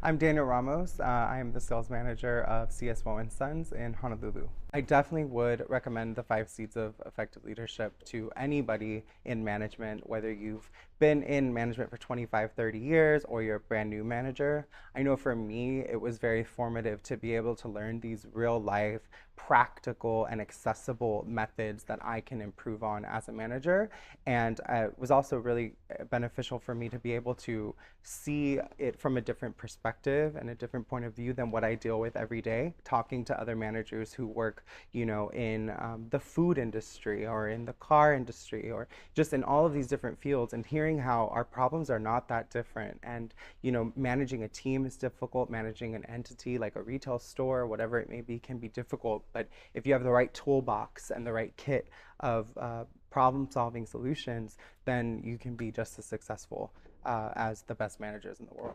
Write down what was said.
I'm Daniel Ramos. I am the sales manager of CSO and Sons in Honolulu. I definitely would recommend the 5 Seeds of Effective Leadership to anybody in management, whether you've been in management for 25, 30 years or you're a brand new manager. I know for me, it was very formative to be able to learn these real life, practical, and accessible methods that I can improve on as a manager. And it was also really beneficial for me to be able to see it from a different perspective and a different point of view than what I deal with every day, talking to other managers who work, in the food industry or in the car industry or just in all of these different fields, and hearing how our problems are not that different. And, managing a team is difficult, managing an entity like a retail store, whatever it may be, can be difficult. But if you have the right toolbox and the right kit of problem solving solutions, then you can be just as successful as the best managers in the world.